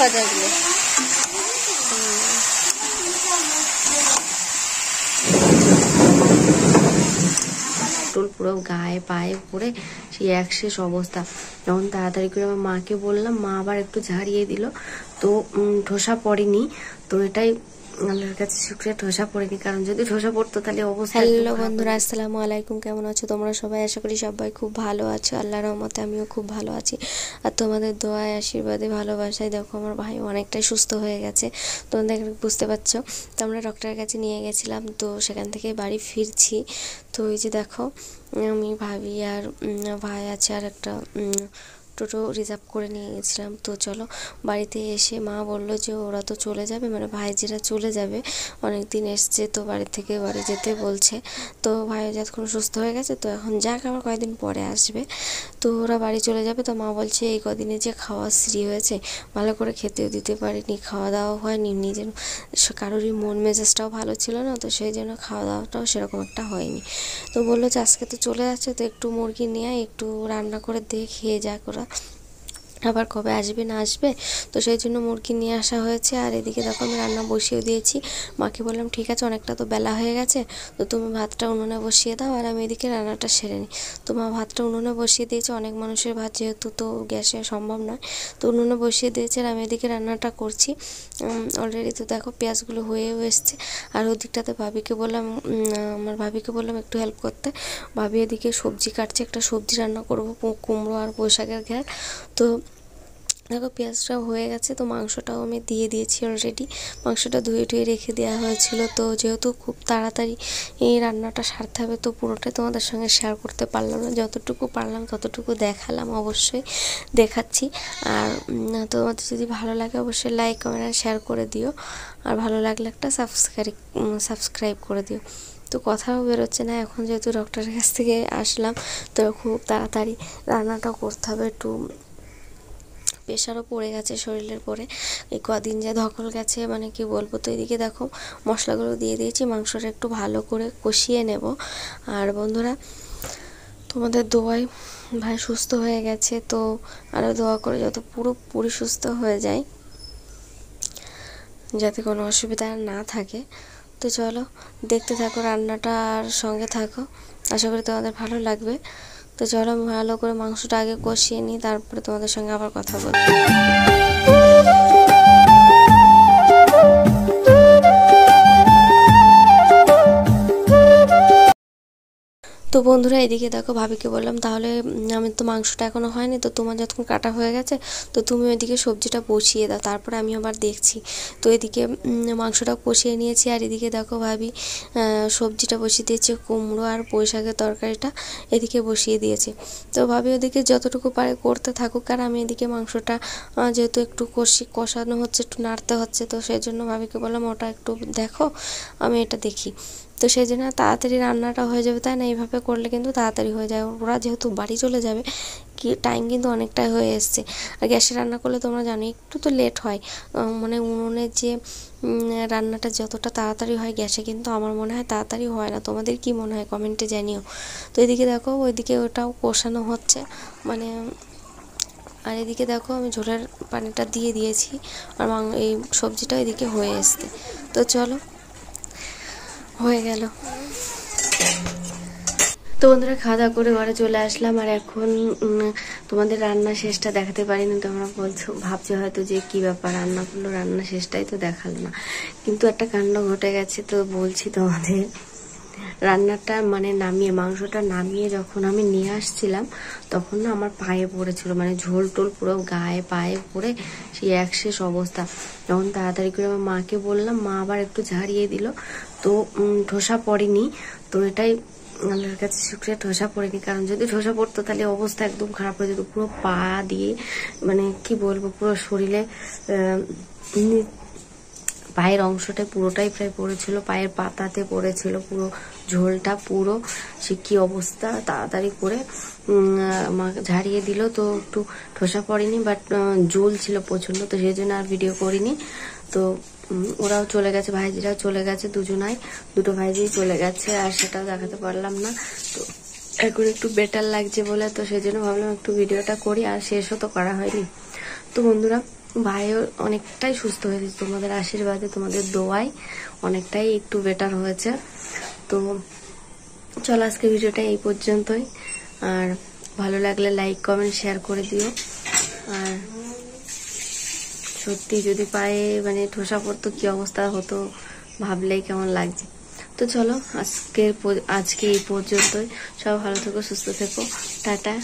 ভাজাগুলো। Toll পুরো গায়ে পায়ে পড়ে সেই এক শেষ অবস্থা। যখন তাড়াতাড়ি করে আমার মাকে বললাম, মা আবার একটু ঝাড়িয়ে দিল, তো ঠোসা পড়েনি। তো এটাই আল্লাহর কাছে শুকরিয়া, ঠোসা পড়েনি, কারণ যদি ঠোসা পড়তো তাহলে অবস্থা। হ্যালো বন্ধুরা, আসসালামু আলাইকুম। কেমন আছো তোমরা সবাই? আশা করি সবাই খুব ভালো আছো। আল্লাহর রহমতে আমিও খুব ভালো আছি। আর তোমাদের দোয়ায়, আশীর্বাদে, ভালোবাসায় দেখো আমার ভাই অনেকটাই সুস্থ হয়ে গেছে। তোমাদের বুঝতে পারছো। তো আমরা ডক্টরের কাছে নিয়ে গেছিলাম, তো সেখান থেকে বাড়ি ফিরছি। তো এই যে দেখো, আমি ভাবি আর ভাই আছে, আর একটা টোটো রিজার্ভ করে নিয়ে গেছিলাম। তো চলো, বাড়িতে এসে মা বললো যে ওরা তো চলে যাবে, মানে ভাইজিরা চলে যাবে, অনেক দিন এসছে, তো বাড়ি থেকে বাড়ি যেতে বলছে। তো ভাই যতক্ষণ সুস্থ হয়ে গেছে, তো এখন যাক, আবার কয়েকদিন পরে আসবে। তো ওরা বাড়ি চলে যাবে। তো মা বলছে এই কদিনে যে খাওয়া স্ত্রী হয়েছে, ভালো করে খেতেও দিতে পারিনি, খাওয়া দাওয়া হয়নি, নিজের কারোরই মন মেজাজটাও ভালো ছিল না, তো সেই জন্য খাওয়া দাওয়াটাও সেরকম একটা হয়নি। তো বললো যে আজকে তো চলে যাচ্ছে, তো একটু মুরগি নিয়ে একটু রান্না করে দিয়ে খেয়ে যাক ওরা, আবার কবে আসবে না আসবে। তো সেই জন্য মুরগি নিয়ে আসা হয়েছে। আর এদিকে দেখো আমি রান্না বসিয়ে দিয়েছি। মাকে বললাম ঠিক আছে, অনেকটা তো বেলা হয়ে গেছে, তো তুমি ভাতটা উনুনে বসিয়ে দাও, আর আমি এদিকে রান্নাটা সেরে নিই। তো মা ভাতটা উনুনে বসিয়ে দিয়েছে, অনেক মানুষের ভাত যেহেতু, তো গ্যাসে সম্ভব নয়, তো উনুনে বসিয়ে দিয়েছে। আর আমি এদিকে রান্নাটা করছি অলরেডি। তো দেখো পেঁয়াজগুলো হয়েও এসছে। আর ওদিকটাতে ভাবিকে বললাম, আমার ভাবিকে বললাম একটু হেল্প করতে। ভাবি এদিকে সবজি কাটছে, একটা সবজি রান্না করবো, কুমড়ো আর পুঁই শাকের ঘ্যাট। তো দেখো পেঁয়াজটাও হয়ে গেছে, তো মাংসটাও আমি দিয়ে দিয়েছি অলরেডি। মাংসটা ধুয়ে টুয়ে রেখে দেওয়া হয়েছিল। তো যেহেতু খুব তাড়াতাড়ি এই রান্নাটা সারতে হবে, তো পুরোটাই তোমাদের সঙ্গে শেয়ার করতে পারলাম না, যতটুকু পারলাম ততটুকু দেখালাম, অবশ্যই দেখাচ্ছি। আর তোমাদের যদি ভালো লাগে অবশ্যই লাইক, কমেন্ট আর শেয়ার করে দিও। আর ভালো লাগলে একটা সাবস্ক্রাইব করে দিও। তো কথাও বেরোচ্ছে না এখন, যেহেতু ডক্টরের কাছ থেকে আসলাম, তো খুব তাড়াতাড়ি রান্নাটাও করতে হবে। একটু প্রেশারও পড়ে গেছে শরীরের পরে, এই কদিন যা ধকল গেছে, মানে কি বলবো। তো এদিকে দেখো মশলাগুলো দিয়ে দিয়েছি, মাংসটা একটু ভালো করে কষিয়ে নেব। আর বন্ধুরা, তোমাদের দোয়ায় ভাই সুস্থ হয়ে গেছে, তো আরও দোয়া করে যত পুরোপুরি সুস্থ হয়ে যায়, যাতে কোনো অসুবিধা না থাকে। তো চলো দেখতে থাকো রান্নাটা, আর সঙ্গে থাকো, আশা করি তোমাদের ভালো লাগবে। তো চলো আমি ভালো করে মাংসটা আগে কষিয়ে নিই, তারপরে তোমাদের সঙ্গে আবার কথা বলবো। তো বন্ধুরা, এদিকে দেখো ভাবিকে বললাম তাহলে আমি তো মাংসটা এখনও হয়নি, তো তোমার যতক্ষণ কাটা হয়ে গেছে, তো তুমি ওইদিকে সবজিটা বসিয়ে দাও, তারপরে আমি আবার দেখছি। তো এদিকে মাংসটা কষিয়ে নিয়েছি। আর এদিকে দেখো ভাবি সবজিটা বসিয়ে দিয়েছে, কুমড়ো আর পুঁই শাকের তরকারিটা এদিকে বসিয়ে দিয়েছে। তো ভাবি ওদিকে যতটুকু পারে করতে থাকুক, আর আমি এদিকে মাংসটা যেহেতু একটু কষানো হচ্ছে, একটু নাড়তে হচ্ছে, তো সেই জন্য ভাবিকে বললাম ওটা একটু দেখো, আমি এটা দেখি। তো সেই জন্য তাড়াতাড়ি রান্নাটা হয়ে যাবে, তাই না? এইভাবে করলে কিন্তু তাড়াতাড়ি হয়ে যায়। ওরা যেহেতু বাড়ি চলে যাবে, কি টাইম কিন্তু অনেকটাই হয়ে এসছে। আর গ্যাসে রান্না করলে তোমরা জানো একটু তো লেট হয়, মানে উনুনে যে রান্নাটা যতটা তাড়াতাড়ি হয়, গ্যাসে কিন্তু আমার মনে হয় তাড়াতাড়ি হয় না। তোমাদের কি মনে হয় কমেন্টে জানিও। তো এদিকে দেখো ওইদিকে ওটাও কষানো হচ্ছে, মানে আর এদিকে দেখো আমি ঝোলের পানিটা দিয়ে দিয়েছি, আর এই সবজিটা এদিকে হয়ে এসছে। তো চলো, হয়ে গেল। তো বন্ধুরা, খাওয়া দাওয়া করে ঘরে চলে আসলাম। আর এখন তোমাদের রান্না শেষটা দেখাতে পারিনি, তোমরা ভাবছো হয়তো যে কি ব্যাপার, রান্না করলো, রান্না শেষটাই তো দেখালো না। কিন্তু একটা কাণ্ড ঘটে গেছে, তো বলছি তোমাদের। রান্নাটা মানে নামিয়ে, মাংসটা নামিয়ে যখন আমি নিয়ে আসছিলাম, তখন না আমার পায়ে পড়েছিল, মানে ঝোল টোল পুরো গায়ে পায়ে পড়ে সেই এক শেষ অবস্থা। যখন তাড়াতাড়ি করে আমার মাকে বললাম, মা আবার একটু ঝাড়িয়ে দিল, তো ঠোসা পড়েনি। তো এটাই আল্লাহর কাছে শুকরিয়া, ঠোসা পড়েনি, কারণ যদি ঠোসা পড়তো তাহলে অবস্থা একদম খারাপ হয়ে যেত। পুরো পা দিয়ে, মানে কি বলবো, পুরো শরীরে পায়ের অংশটা পুরোটাই প্রায় পড়েছিল, পায়ের পাতাতে পড়েছিল পুরো ঝোলটা পুরো। সে কি অবস্থা, তাড়াতাড়ি করে মা ঝাড়িয়ে দিল, তো একটু ঠোসা পড়েনি, বাট ঝোল ছিল প্রচন্ড, তো সেই জন্য আর ভিডিও করিনি। তো ওরাও চলে গেছে, ভাইজিরাও চলে গেছে, দুটো ভাইজি চলে গেছে, আর সেটাও দেখাতে পারলাম না। তো এখন একটু বেটার লাগছে বলে, তো সেই জন্য ভাবলাম একটু ভিডিওটা করি, আর শেষও তো করা হয়নি। তো বন্ধুরা, ভাইও অনেকটাই সুস্থ হয়েছে, তোমাদের আশীর্বাদে তোমাদের দোয়ায় অনেকটাই একটু বেটার হয়েছে। তো চলো আজকে ভিডিওটা এই পর্যন্তই, আর ভালো লাগলে লাইক কমেন্ট শেয়ার করে দিও। আর সত্যি যদি পায়ে মানে ঠোসা পড়তো কি অবস্থা হতো ভাবলেই কেমন লাগছে। তো চলো আজকে এই পর্যন্তই, সব ভালো থেকো, সুস্থ থেকো, টাটা।